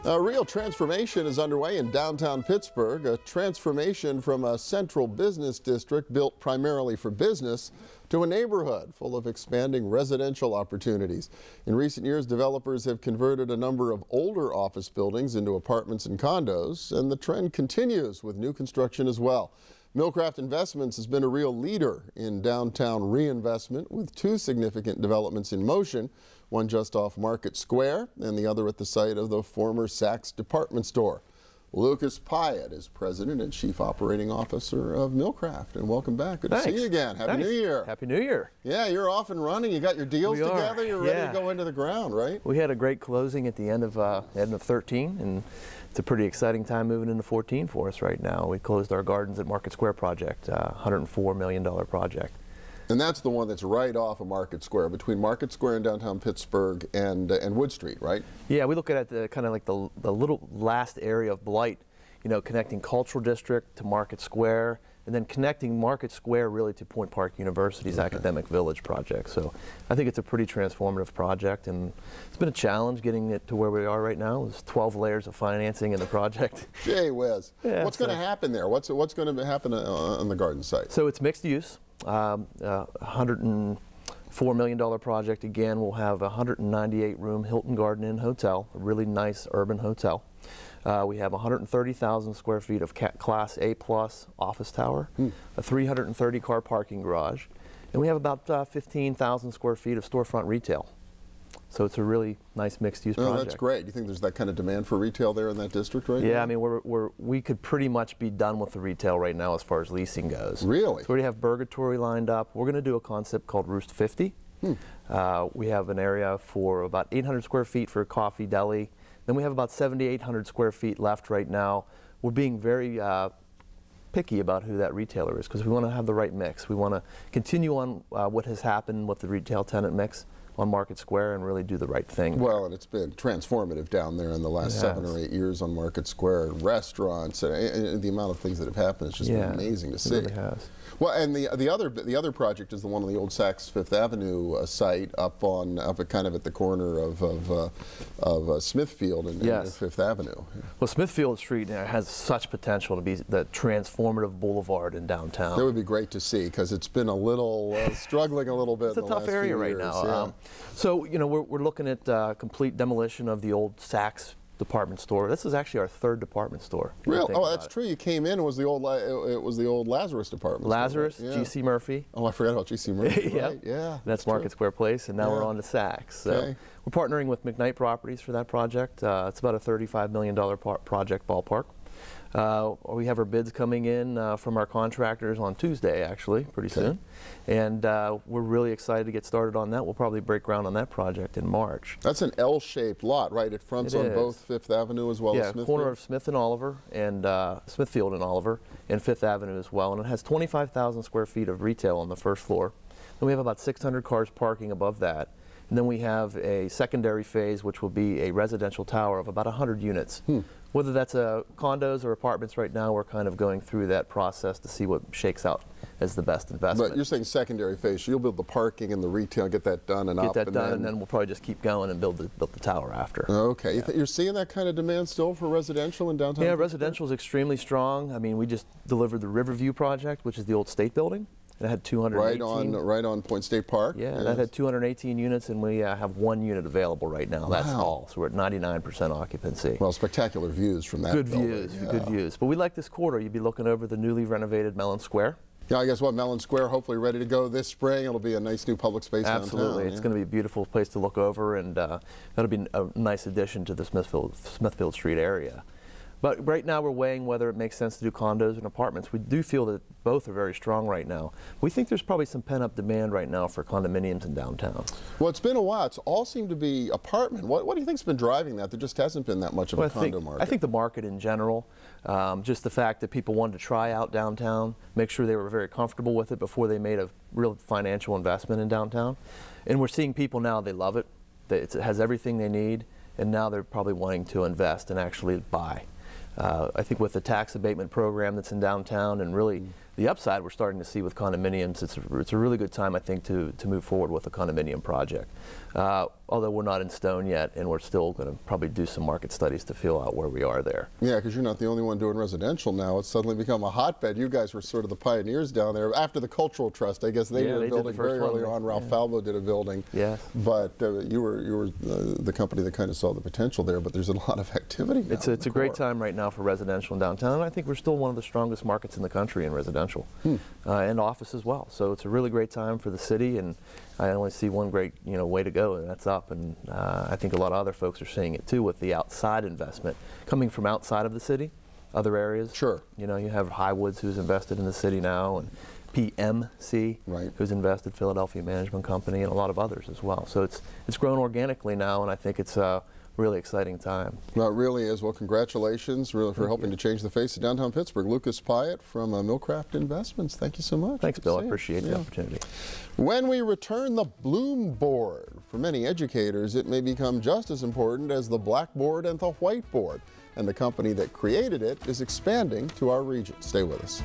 A real transformation is underway in downtown Pittsburgh, a transformation from a central business district built primarily for business to a neighborhood full of expanding residential opportunities. In recent years, developers have converted a number of older office buildings into apartments and condos, and the trend continues with new construction as well. Millcraft Investments has been a real leader in downtown reinvestment with two significant developments in motion, one just off Market Square and the other at the site of the former Saks department store. Lucas Piatt is President and Chief Operating Officer of Millcraft, and welcome back. Good to see you again. Happy New Year. Happy New Year. Yeah, you're off and running. You got your deals together. You're ready to go into the ground, right? We had a great closing at the end of 13, and it's a pretty exciting time moving into 14 for us right now. We closed our Gardens at Market Square project, $104 million project. And that's the one that's right off of Market Square, between Market Square and downtown Pittsburgh and Wood Street, right? Yeah, we look at it kind of like the little last area of blight, you know, connecting Cultural District to Market Square, and then connecting Market Square really to Point Park University's Academic Village project. So I think it's a pretty transformative project, and it's been a challenge getting it to where we are right now. There's 12 layers of financing in the project. Gee whiz. Yeah, what's going to happen there? What's going to happen on the garden site? So it's mixed use. $104 million project. Again, we'll have a 198-room Hilton Garden Inn hotel, a really nice urban hotel. We have 130,000 square feet of Class A+ office tower, a 330-car parking garage, and we have about 15,000 square feet of storefront retail. So it's a really nice mixed-use project. That's great. Do you think there's that kind of demand for retail there in that district right now? Yeah, I mean, we could pretty much be done with the retail right now as far as leasing goes. Really? So we already have Burgatory lined up. We're going to do a concept called Roost 50. We have an area for about 800 square feet for a coffee deli. Then we have about 7,800 square feet left right now. We're being very picky about who that retailer is because we want to have the right mix. We want to continue on what has happened with the retail tenant mix on Market Square and really do the right thing. Well, and it's been transformative down there in the last 7 or 8 years on Market Square. Restaurants, and the amount of things that have happened, it's just been amazing to see. It really has. Well, and the other project is the one on the old Saks Fifth Avenue site up at kind of at the corner of Smithfield and Fifth Avenue. Well, Smithfield Street has such potential to be the transformative boulevard in downtown. That would be great to see because it's been a little struggling a little bit. It's a tough area right now. So you know we're looking at complete demolition of the old Saks department store. This is actually our 3rd department store. Really? Oh, that's true. You came in. It was the old Lazarus department. Lazarus, store, right? G.C. Murphy. Oh, I forgot about G.C. Murphy. Right. Yeah. That's Market Square Place, and now we're on to Saks. So we're partnering with McKnight Properties for that project. It's about a $35 million project ballpark. We have our bids coming in from our contractors on Tuesday, actually, pretty soon. And we're really excited to get started on that. We'll probably break ground on that project in March. That's an L-shaped lot, right? It fronts on both Fifth Avenue as well as Smithfield? Yeah, corner of Smith and Oliver, and Smithfield and Oliver, and Fifth Avenue as well. And it has 25,000 square feet of retail on the first floor. Then we have about 600 cars parking above that. And then we have a secondary phase, which will be a residential tower of about 100 units. Whether that's condos or apartments right now, we're kind of going through that process to see what shakes out as the best investment. But you're saying secondary phase, so you'll build the parking and the retail, get that done and up. Get that done, and then we'll probably just keep going and build the tower after. Okay. You're seeing that kind of demand still for residential in downtown? Yeah, residential is extremely strong. I mean, we just delivered the Riverview project, which is the old state building. It had 218. Right on Point State Park? Yeah, that had 218 units, and we have 1 unit available right now. That's all. So we're at 99% occupancy. Well, spectacular views from that building. Good views. But we like this quarter. You'd be looking over the newly renovated Mellon Square. Yeah, I guess Mellon Square, hopefully ready to go this spring. It'll be a nice new public space downtown. Absolutely. It's going to be a beautiful place to look over, and that'll be a nice addition to the Smithfield Street area. But right now we're weighing whether it makes sense to do condos and apartments. We do feel that both are very strong right now. We think there's probably some pent-up demand right now for condominiums in downtown. Well, it's been a while. It's all seemed to be apartment. What do you think's been driving that? There just hasn't been that much of a condo market. I think the market in general, just the fact that people wanted to try out downtown, make sure they were very comfortable with it before they made a real financial investment in downtown. And we're seeing people now, they love it. It has everything they need, and now they're probably wanting to invest and actually buy. I think with the tax abatement program that's in downtown and really The upside we're starting to see with condominiums, it's a really good time, I think, to move forward with a condominium project. Although we're not in stone yet, and we're still going to probably do some market studies to feel out where we are there. Yeah, because you're not the only one doing residential now. It's suddenly become a hotbed. You guys were sort of the pioneers down there. After the Cultural Trust, I guess they did a building very early on. Ralph Falbo did a building. Yes. But you were the company that kind of saw the potential there, but there's a lot of activity now. It's a great time right now for residential in downtown, and I think we're still one of the strongest markets in the country in residential, and office as well. So it's a really great time for the city, and I only see one great way to go, and that's up. And I think a lot of other folks are seeing it too with the outside investment coming from outside of the city, other areas. Sure. You have Highwoods, who's invested in the city now, and PMC, who's invested, Philadelphia Management Company, and a lot of others as well. So it's grown organically now, and I think it's a really exciting time. Well, it really is. Well, congratulations really for helping to change the face of downtown Pittsburgh. Lucas Piatt from Millcraft Investments. Thank you so much. Thanks, Bill. I appreciate the opportunity. When we return, the Bloom Board. For many educators, it may become just as important as the blackboard and the whiteboard. And the company that created it is expanding to our region. Stay with us.